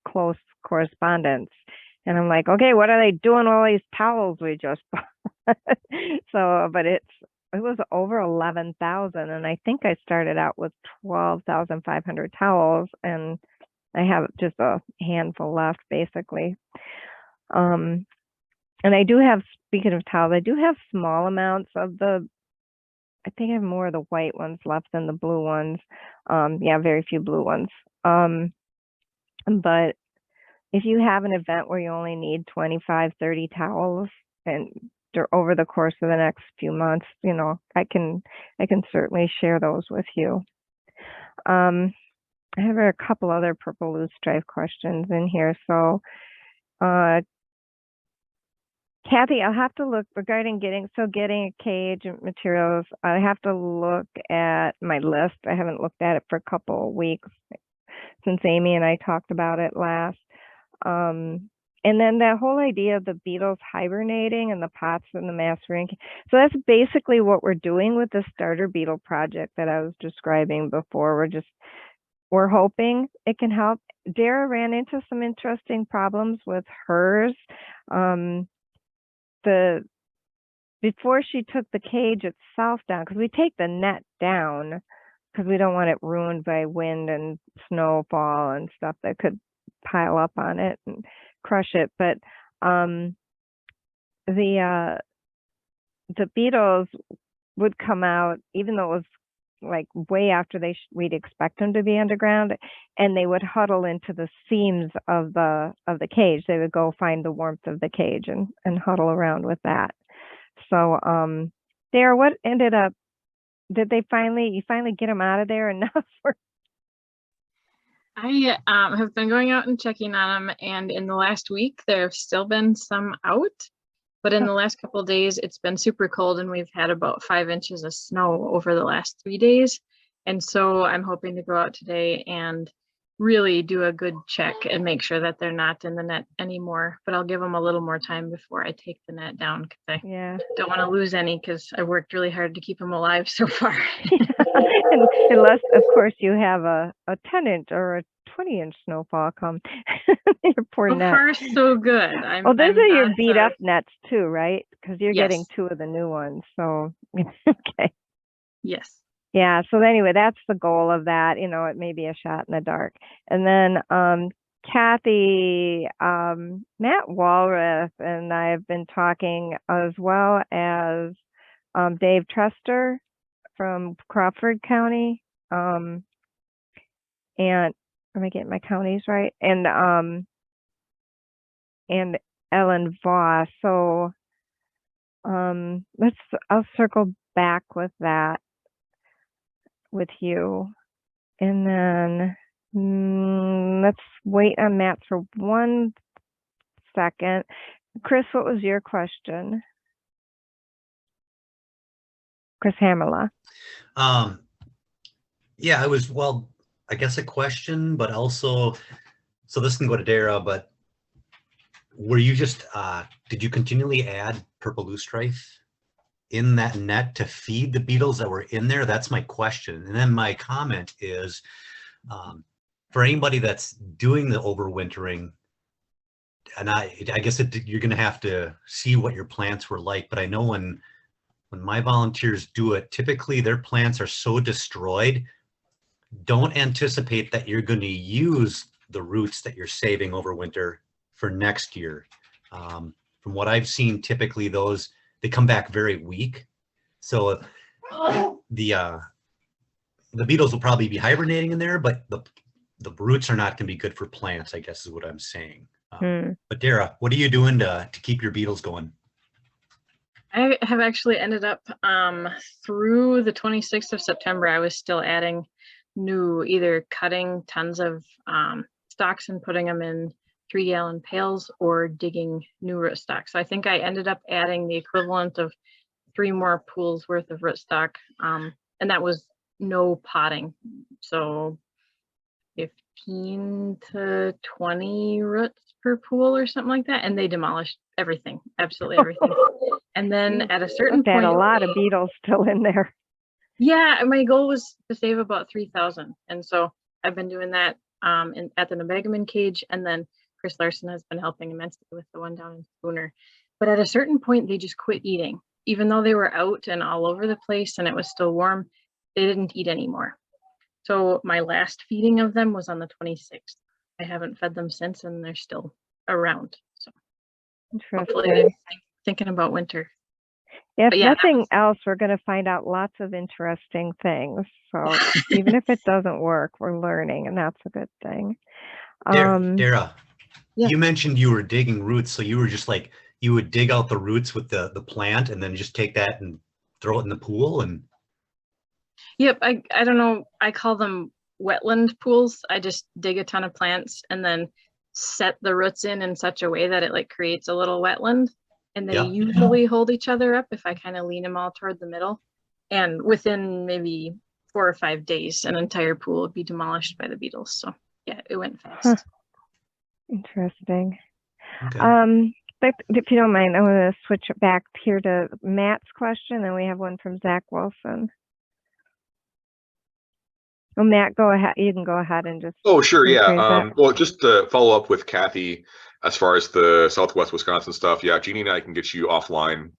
close correspondence. And I'm like, okay, what are they doing with all these towels we just bought? So, but it was over 11,000, and I think I started out with 12,500 towels, and I have just a handful left, basically. And I do have, speaking of towels, I do have small amounts of I think I have more of the white ones left than the blue ones. Yeah, very few blue ones. But if you have an event where you only need 25, 30 towels, and over the course of the next few months, you know, I can certainly share those with you. I have a couple other purple loosestrife questions in here. So, Kathy, I'll have to look regarding getting a cage and materials. I have to look at my list. I haven't looked at it for a couple of weeks since Amy and I talked about it last. And then that whole idea of the beetles hibernating and the pots and the macerating. So that's basically what we're doing with the starter beetle project that I was describing before. We're hoping it can help. Dara ran into some interesting problems with hers. Before she took the cage itself down, because we take the net down because we don't want it ruined by wind and snowfall and stuff that could pile up on it and crush it. But the beetles would come out, even though it was like way after we'd expect them to be underground, and they would huddle into the seams of the cage. They would go find the warmth of the cage and huddle around with that. So Dara, what ended up, did you finally get them out of there enough? I have been going out and checking on them, and in the last week there have still been some out, but in the last couple of days it's been super cold, and we've had about 5 inches of snow over the last 3 days. And so I'm hoping to go out today and really do a good check and make sure that they're not in the net anymore. But I'll give them a little more time before I take the net down, because I don't want to lose any, because I worked really hard to keep them alive so far. Unless, of course, you have a 10-inch or a 20-inch snowfall come. Your poor net. So far, so good. Those are your beat up nets too, right? Because you're getting Yes. 2 of the new ones. So, okay. Yes. Yeah. So anyway, that's the goal of that. You know, it may be a shot in the dark. And then Kathy, Matt Walrath and I have been talking, as well as Dave Trester from Crawford County. And am I getting my counties right? And Ellen Voss. So I'll circle back with that with you. And then let's wait on Matt for 1 second. Chris, what was your question? Chris Hammerla. Yeah, it was, well, I guess a question, but also, so this can go to Dara, but were you just, did you continually add purple loosestrife in that net to feed the beetles that were in there? That's my question. And then my comment is, for anybody that's doing the overwintering, and I guess you're going to have to see what your plants were like, but I know when my volunteers do it, typically their plants are so destroyed, don't anticipate that you're going to use the roots that you're saving over winter for next year. From what I've seen, typically they come back very weak. So the beetles will probably be hibernating in there, but the roots are not going to be good for plants, I guess is what I'm saying. But Dara, what are you doing to keep your beetles going? I have actually ended up through the 26th of September, I was still adding new, either cutting tons of stalks and putting them in 3-gallon pails or digging new rootstock. So I think I ended up adding the equivalent of 3 more pools worth of rootstock. And that was no potting. So 15 to 20 roots per pool or something like that. And they demolished everything, absolutely everything. And then at a certain They had point, a lot of beetles still in there. yeah, my goal was to save about 3,000. And so I've been doing that at the Nebagaman cage. And then Chris Larson has been helping immensely with the one down in Spooner. But at a certain point, they just quit eating. Even though they were out and all over the place and it was still warm, they didn't eat anymore. So my last feeding of them was on the 26th. I haven't fed them since and they're still around. So hopefully they're thinking about winter. If yeah, nothing else, we're going to find out lots of interesting things. So even if it doesn't work, we're learning, and that's a good thing. Dara, yeah. You mentioned you were digging roots, so you were just like, you would dig out the roots with the plant and then just take that and throw it in the pool and. Yep, I don't know, I call them wetland pools. I just dig a ton of plants and then set the roots in such a way that it like creates a little wetland. And they usually hold each other up if I kind of lean them all toward the middle. And within maybe 4 or 5 days, an entire pool would be demolished by the beetles. So yeah, it went fast. Interesting. Okay. But if you don't mind, I'm going to switch it back here to Matt's question, and we have one from Zach Wilson. Oh, Matt, go ahead. You can go ahead and just. Oh, sure. Yeah. rephrase that. Well, just to follow up with Kathy, as far as the Southwest Wisconsin stuff, yeah, Jeannie and I can get you offline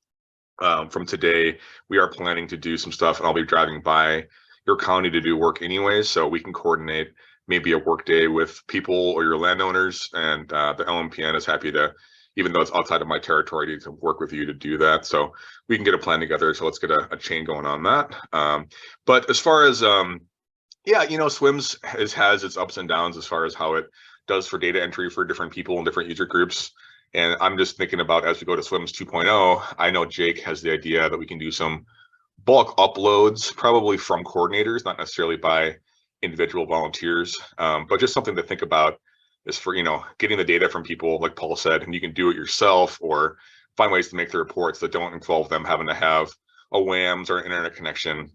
from today. We are planning to do some stuff, and I'll be driving by your county to do work anyways, so we can coordinate maybe a work day with people or your landowners, and the LMPN is happy to, even though it's outside of my territory, to work with you to do that. So we can get a plan together. So let's get a chain going on that. But as far as yeah, you know, SWIMS has its ups and downs as far as how it does for data entry for different people and different user groups. And I'm just thinking about, as we go to SWIMS 2.0, I know Jake has the idea that we can do some bulk uploads, probably from coordinators, not necessarily by individual volunteers, but just something to think about is for, you know, getting the data from people, like Paul said, and you can do it yourself or find ways to make the reports that don't involve them having to have a WAMS or an internet connection,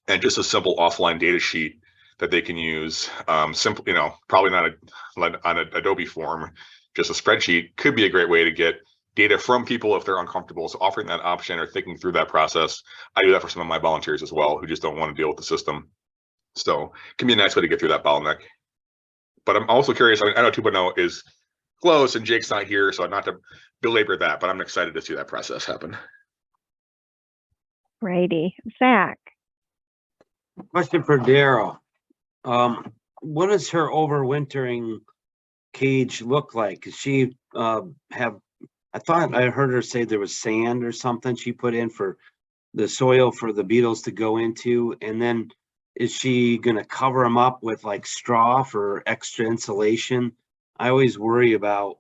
and just a simple offline data sheet that they can use. Simple, you know, probably not on an Adobe form, just a spreadsheet could be a great way to get data from people if they're uncomfortable. So offering that option or thinking through that process, I do that for some of my volunteers as well, who just don't want to deal with the system. So it can be a nice way to get through that bottleneck. But I'm also curious, I mean, I know 2.0 is close and Jake's not here, so not to belabor that, but I'm excited to see that process happen. Righty. Zach. Question for Daryl. What does her overwintering cage look like? Does she I thought I heard her say there was sand or something she put in for the soil for the beetles to go into, and then is she gonna cover them up with like straw for extra insulation? I always worry about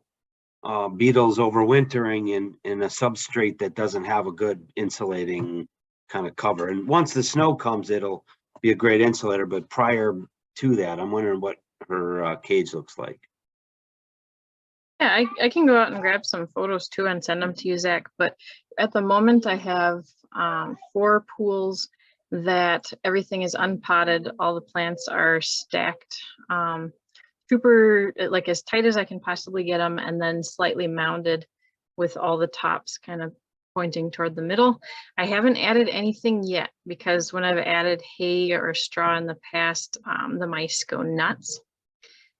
beetles overwintering in a substrate that doesn't have a good insulating kind of cover. And once the snow comes, it'll be a great insulator, but prior to that, I'm wondering what her cage looks like. Yeah, I can go out and grab some photos too and send them to you, Zach. But at the moment, I have 4 pools that everything is unpotted. All the plants are stacked, super, like as tight as I can possibly get them, and then slightly mounded with all the tops kind of pointing toward the middle. I haven't added anything yet because when I've added hay or straw in the past, the mice go nuts.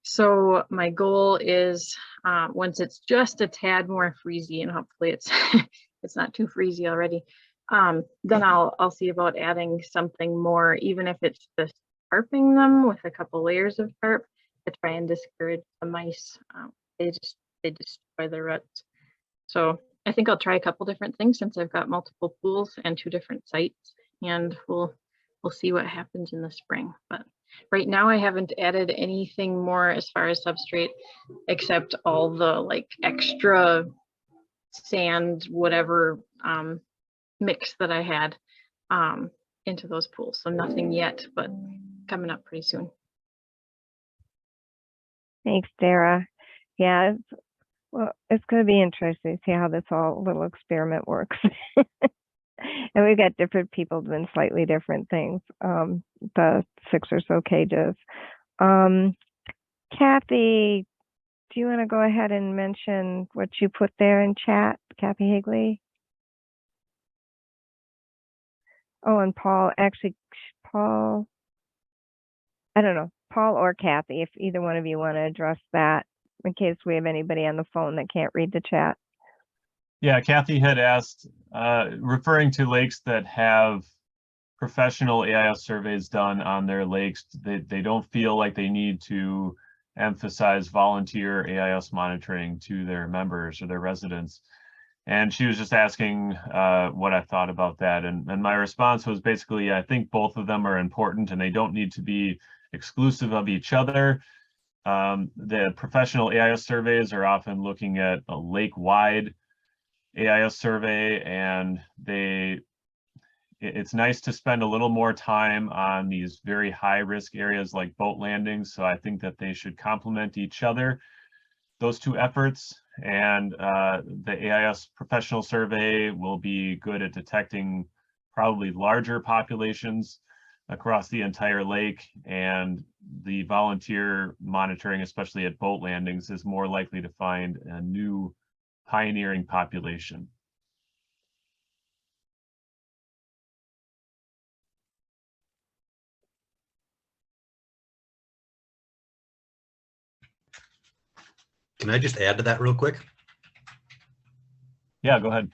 So my goal is once it's just a tad more freezy, and hopefully it's it's not too freezy already, then I'll see about adding something more, even if it's just tarping them with a couple layers of tarp to try and discourage the mice. They destroy the roots. So I think I'll try a couple different things since I've got multiple pools and 2 different sites, and we'll see what happens in the spring. But right now I haven't added anything more as far as substrate, except all the like extra sand, whatever mix that I had into those pools. So nothing yet, but coming up pretty soon. Thanks, Dara. Yeah, it's going to be interesting to see how this little experiment works. And we've got different people doing slightly different things. The 6 or so cages. Kathy, do you want to go ahead and mention what you put there in chat, Kathy Higley? Oh, and Paul, actually, Paul, I don't know, Paul or Kathy, if either one of you want to address that, in case we have anybody on the phone that can't read the chat. Yeah, Kathy had asked, referring to lakes that have professional AIS surveys done on their lakes, they don't feel like they need to emphasize volunteer AIS monitoring to their members or their residents. And she was just asking what I thought about that. And my response was basically, I think both of them are important and they don't need to be exclusive of each other. The professional AIS surveys are often looking at a lake-wide AIS survey, and it's nice to spend a little more time on these very high-risk areas like boat landings. So I think that they should complement each other, those 2 efforts. And the AIS professional survey will be good at detecting probably larger populations across the entire lake, and the volunteer monitoring, especially at boat landings, is more likely to find a new pioneering population. Can I just add to that real quick? Yeah, go ahead.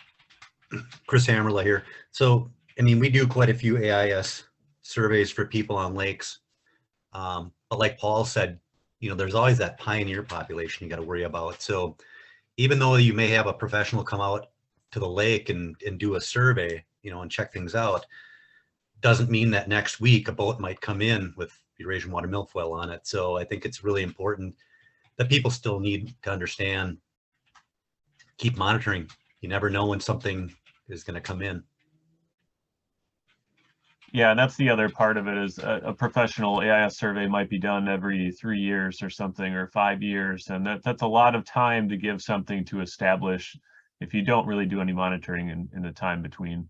Chris Hammerla here. So, I mean, we do quite a few AIS surveys for people on lakes. But like Paul said, you know, there's always that pioneer population you got to worry about. So even though you may have a professional come out to the lake and do a survey, you know, and check things out, doesn't mean that next week a boat might come in with Eurasian water milfoil on it. So I think it's really important that people still need to understand, keep monitoring. You never know when something is going to come in. Yeah, and that's the other part of it is a professional AIS survey might be done every 3 years or something, or 5 years. And that's a lot of time to give something to establish if you don't really do any monitoring in the time between.